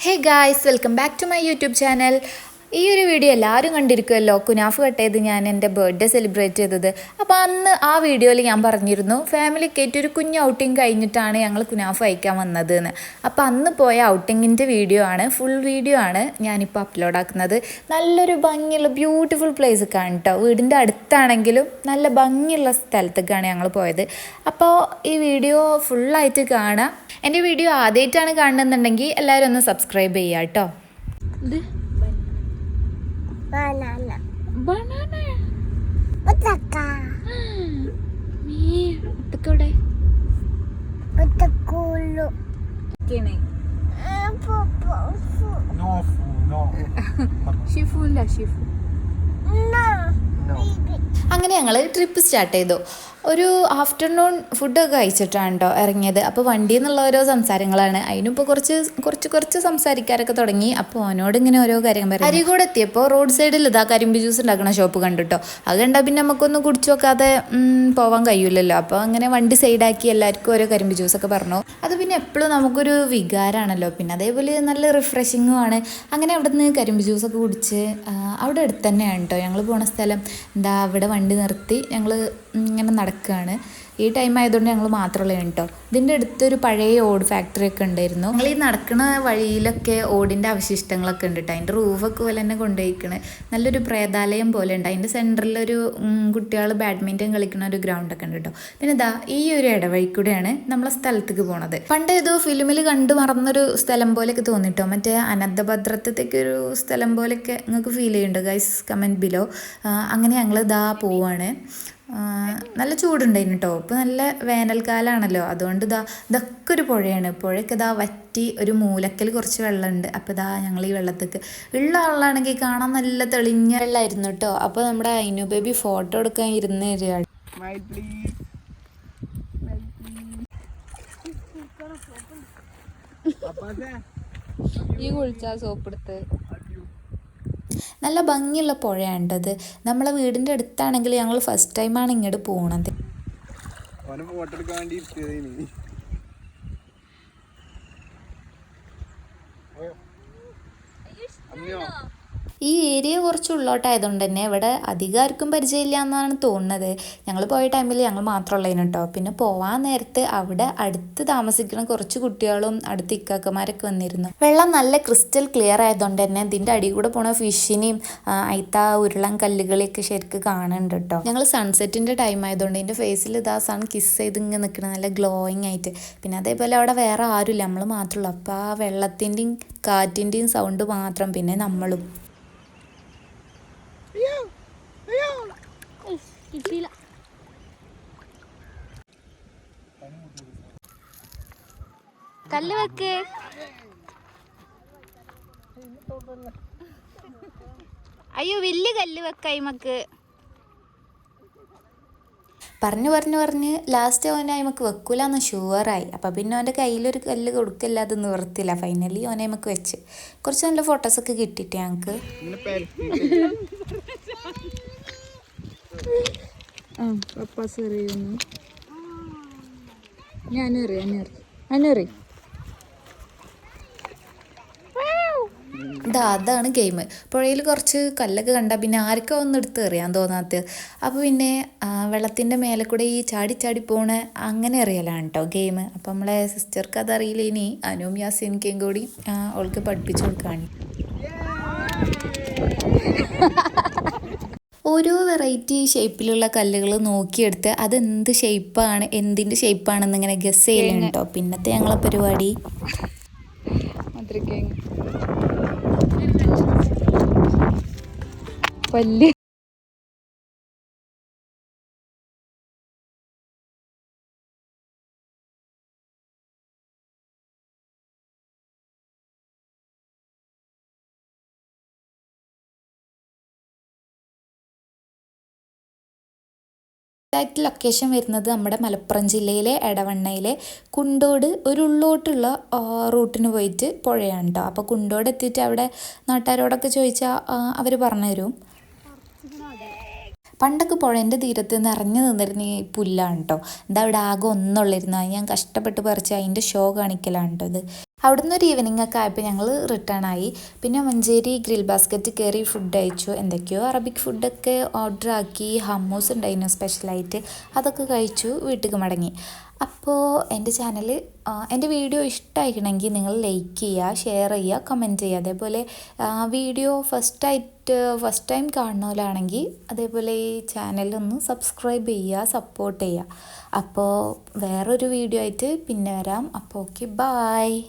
Hey guys, welcome back to my YouTube channel. ഈ ഒരു video എല്ലാവരും കണ്ടിരിക്കുമല്ലോ. കുനാഫ് കട്ട് ചെയ്ത് ഞാൻ എൻ്റെ ബർത്ത്ഡേ സെലിബ്രേറ്റ് ചെയ്തത്. അപ്പോൾ അന്ന് ആ വീഡിയോയിൽ ഞാൻ പറഞ്ഞിരുന്നു ഫാമിലിക്കായിട്ട് ഒരു കുഞ്ഞ് ഔട്ടിങ് കഴിഞ്ഞിട്ടാണ് ഞങ്ങൾ കുനാഫ് കഴിക്കാൻ വന്നത് എന്ന്. അപ്പോൾ അന്ന് പോയ ഔട്ടിങ്ങിൻ്റെ വീഡിയോ ആണ്, ഫുൾ വീഡിയോ ആണ് ഞാനിപ്പോൾ അപ്ലോഡ് ആക്കുന്നത്. നല്ലൊരു ഭംഗിയുള്ള ബ്യൂട്ടിഫുൾ പ്ലേസ് ഒക്കെ ആണ് കേട്ടോ. വീടിൻ്റെ അടുത്താണെങ്കിലും നല്ല ഭംഗിയുള്ള സ്ഥലത്തേക്കാണ് ഞങ്ങൾ പോയത്. അപ്പോൾ ഈ വീഡിയോ ഫുള്ളായിട്ട് കാണാം. എൻ്റെ വീഡിയോ ആദ്യമായിട്ടാണ് കാണുന്നുണ്ടെങ്കിൽ എല്ലാവരും ഒന്ന് സബ്സ്ക്രൈബ് ചെയ്യുക കേട്ടോ. ഇത് banana ബനാന utaka ഇവിടെ utakulu popo No food, no. ഷിഫുല്ല Shifu. no No. baby അങ്ങനെ ഞങ്ങൾ ട്രിപ്പ് സ്റ്റാർട്ട് ചെയ്തു. ഒരു ആഫ്റ്റർനൂൺ ഫുഡൊക്കെ കഴിച്ചിട്ടാണ് കേട്ടോ ഇറങ്ങിയത്. അപ്പോൾ വണ്ടിയിൽ നിന്നുള്ള ഓരോ സംസാരങ്ങളാണ്. അതിനിപ്പോൾ കുറച്ച് സംസാരിക്കാനൊക്കെ തുടങ്ങി. അപ്പോൾ അവനോട് ഇങ്ങനെ ഓരോ കാര്യം പറയും. അരികൂടെ എത്തിയപ്പോൾ റോഡ് സൈഡിൽ ഇതാ കരിമ്പ് ജ്യൂസ് ഉണ്ടാക്കുന്ന ഷോപ്പ് കണ്ടിട്ടോ. അത് കണ്ടാൽ പിന്നെ നമുക്കൊന്നും കുടിച്ചു നോക്കാതെ പോകാൻ കഴിയില്ലല്ലോ. അപ്പോൾ അങ്ങനെ വണ്ടി സൈഡാക്കി എല്ലാവർക്കും ഓരോ കരിമ്പ് ജ്യൂസൊക്കെ പറഞ്ഞു. അത് പിന്നെ എപ്പോഴും നമുക്കൊരു വികാരമാണല്ലോ. പിന്നെ അതേപോലെ നല്ല റിഫ്രഷിങ്ങും ആണ്. അങ്ങനെ അവിടെ നിന്ന് കരിമ്പ് ജ്യൂസൊക്കെ കുടിച്ച് അവിടെ അടുത്ത് തന്നെയാണ് കേട്ടോ ഞങ്ങൾ പോണ സ്ഥലം. എന്താ അവിടെ വണ്ടി നിർത്തി ഞങ്ങൾ ഇങ്ങനെ നടക്കുകയാണ്. ഈ ടൈം ആയതുകൊണ്ട് ഞങ്ങൾ മാത്രമല്ല കേട്ടോ. ഇതിൻ്റെ അടുത്തൊരു പഴയ ഓട് ഫാക്ടറി ഒക്കെ ഉണ്ടായിരുന്നു. ഞങ്ങൾ ഈ നടക്കുന്ന വഴിയിലൊക്കെ ഓടിൻ്റെ അവശിഷ്ടങ്ങളൊക്കെ ഉണ്ട് കേട്ടോ. അതിൻ്റെ റൂഫൊക്കെ പോലെ തന്നെ കൊണ്ടുപോയിക്കണ്. നല്ലൊരു പ്രേതാലയം പോലെ ഉണ്ട്. അതിൻ്റെ സെൻറ്ററിലൊരു കുട്ടികൾ ബാഡ്മിൻ്റൺ കളിക്കുന്ന ഒരു ഗ്രൗണ്ടൊക്കെ ഉണ്ട് കേട്ടോ. പിന്നെ ഇതാ ഈ ഒരു ഇടവഴി കൂടെയാണ് നമ്മളെ സ്ഥലത്തേക്ക് പോണത്. പണ്ട് ഏതോ ഫിലിമിൽ കണ്ടു മറന്നൊരു സ്ഥലം പോലെയൊക്കെ തോന്നിട്ടോ. മറ്റേ അനന്തഭദ്രത്തേക്ക് ഒരു സ്ഥലം പോലെയൊക്കെ നിങ്ങൾക്ക് ഫീൽ ചെയ്യുന്നുണ്ടോ ഗൈസ്? Comment below. അങ്ങനെ ഞങ്ങൾ ഇതാ പോവാണ്. നല്ല ചൂടുണ്ടായിരുന്നു കേട്ടോ. ഇപ്പോൾ നല്ല വേനൽക്കാലമാണല്ലോ. അതുകൊണ്ട് ഇതൊക്കെ ഒരു പുഴയാണ്. പുഴയൊക്കെ വറ്റി ഒരു മൂലക്കൽ കുറച്ച് വെള്ളമുണ്ട്. അപ്പോൾ ഞങ്ങൾ ഈ വെള്ളത്തേക്ക് ഉള്ള വെള്ളമാണെങ്കിൽ കാണാൻ നല്ല തെളിഞ്ഞ വെള്ളമായിരുന്നു കേട്ടോ. അപ്പോൾ നമ്മുടെ അയിനു ബേബി ഫോട്ടോ എടുക്കാൻ ഇരുന്ന് തരികയാണ്. ഈ കുളിച്ചാൽ സോപ്പെടുത്ത് നല്ല ഭംഗിയുള്ള പുഴയാണ്ടത്. നമ്മളെ വീടിൻ്റെ അടുത്താണെങ്കിൽ ഞങ്ങൾ ഫസ്റ്റ് ടൈമാണ് ഇങ്ങോട്ട് പോണത്. ഈ ഏരിയ കുറച്ച് ഉള്ളോട്ടായതുകൊണ്ട് തന്നെ ഇവിടെ അധികം ആർക്കും പരിചയമില്ല എന്നാണ് തോന്നുന്നത്. ഞങ്ങൾ പോയ ടൈമിൽ ഞങ്ങൾ മാത്രമുള്ളതിന് കേട്ടോ. പിന്നെ പോവാൻ നേരത്ത് അവിടെ അടുത്ത് താമസിക്കുന്ന കുറച്ച് കുട്ടികളും അടുത്ത് ഇക്കാക്കന്മാരൊക്കെ വന്നിരുന്നു. വെള്ളം നല്ല ക്രിസ്റ്റൽ ക്ലിയർ ആയതുകൊണ്ട് തന്നെ ഇതിൻ്റെ അടിയിൽ കൂടെ പോണ ഫിഷിനെയും അയിത്ത ഉരുളൻ കല്ലുകളെയൊക്കെ ശരിക്കും കാണുന്നുണ്ട് കേട്ടോ. ഞങ്ങൾ സൺസെറ്റിൻ്റെ ടൈം ആയതുകൊണ്ട് എൻ്റെ ഫേസിൽ സൺ കിസ് ചെയ്ത് ഇങ്ങനെ നിൽക്കണം, നല്ല ഗ്ലോയിങ് ആയിട്ട്. പിന്നെ അതേപോലെ അവിടെ വേറെ ആരുമില്ല, നമ്മൾ മാത്രമുള്ളൂ. അപ്പോൾ ആ വെള്ളത്തിൻ്റെയും കാറ്റിൻ്റെയും സൗണ്ട് മാത്രം, പിന്നെ നമ്മളും. കല്ല് വെക്ക്. അയ്യോ വലിയ കല്ല് വെക്കായ്മക്ക്. പറഞ്ഞ് ലാസ്റ്റ് ഓനെ അയിമക്ക് വെക്കൂലെന്ന് ഷുവറായി. അപ്പം പിന്നെ അവൻ്റെ കയ്യിലൊരു കല്ല് കൊടുക്കില്ലാതെ നിവർത്തില്ല. ഫൈനലി ഓനെ അയിമക്ക് വെച്ച് കുറച്ച് നല്ല ഫോട്ടോസൊക്കെ കിട്ടിയിട്ട് ഞങ്ങൾക്ക്. അതാണ് ഗെയിം. പുഴയിൽ കുറച്ച് കല്ലൊക്കെ കണ്ടാൽ പിന്നെ ആർക്കും ഒന്ന് എടുത്ത് എറിയാൻ തോന്നാത്തത്. അപ്പോൾ പിന്നെ വെള്ളത്തിൻ്റെ മേലെ കൂടെ ഈ ചാടി പോണ അങ്ങനെ എറിയലാണ് കേട്ടോ ഗെയിം. അപ്പോൾ നമ്മളെ സിസ്റ്റർക്ക് അതറിയില്ല. ഇനി അനുവും യാസിൻകയും കൂടി അവൾക്ക് പഠിപ്പിച്ചു കൊടുക്കുകയാണ്. ഓരോ വെറൈറ്റി ഷേപ്പിലുള്ള കല്ലുകൾ നോക്കിയെടുത്ത് അതെന്ത് ഷേപ്പാണ്, എന്തിൻ്റെ ഷേപ്പാണെന്ന് ഇങ്ങനെ ഗസ് ചെയ്യലാണ് കേട്ടോ പിന്നത്തെ ഞങ്ങളെ പരിപാടി. പല്ല് എക്സാക്റ്റ് ലൊക്കേഷൻ വരുന്നത് നമ്മുടെ മലപ്പുറം ജില്ലയിലെ എടവണ്ണയിലെ കുണ്ടോട് ഒരു ഉള്ളോട്ടുള്ള റൂട്ടിന് പോയിട്ട് പുഴയാണ് കേട്ടോ. അപ്പോൾ കുണ്ടോട് എത്തിയിട്ട് അവിടെ നാട്ടുകാരോടൊക്കെ ചോദിച്ചാൽ അവർ പറഞ്ഞു തരും. പണ്ടൊക്കെ പുഴേൻ്റെ തീരത്ത് നിറഞ്ഞു നിന്നിരുന്ന ഈ പുല്ലാണ് കേട്ടോ. എന്താ അവിടെ ആകെ ഒന്നുള്ളായിരുന്നു. ഞാൻ കഷ്ടപ്പെട്ട് പറിച്ച് അതിൻ്റെ ഷോ കാണിക്കലാണ് കേട്ടോ ഇത്. അവിടുന്ന് ഒരു ഈവനിങ് ഒക്കെ ആയപ്പോൾ ഞങ്ങൾ റിട്ടേൺ ആയി. പിന്നെ മഞ്ചേരി ഗ്രിൽ ബാസ്ക്കറ്റ് കയറി ഫുഡ് കഴിച്ചു. എന്തൊക്കെയോ അറബിക് ഫുഡൊക്കെ ഓർഡർ ആക്കി. ഹമ്മൂസ് ഉണ്ടായിരുന്നു സ്പെഷ്യലായിട്ട്. അതൊക്കെ കഴിച്ചു വീട്ടിലേക്ക് മടങ്ങി. അപ്പോൾ എൻ്റെ ചാനൽ എൻ്റെ വീഡിയോ ഇഷ്ടമായിക്കണമെങ്കിൽ നിങ്ങൾ ലൈക്ക് ചെയ്യുക, ഷെയർ ചെയ്യുക, കമൻറ്റ് ചെയ്യുക. അതേപോലെ വീഡിയോ ഫസ്റ്റ് ടൈം കാണുന്നവരാണെങ്കിൽ അതേപോലെ ഈ ചാനലൊന്ന് സബ്സ്ക്രൈബ് ചെയ്യുക, സപ്പോർട്ട് ചെയ്യുക. അപ്പോൾ വേറൊരു വീഡിയോ ആയിട്ട് പിന്നെ വരാം. അപ്പോൾ ഓക്കെ, ബായ്.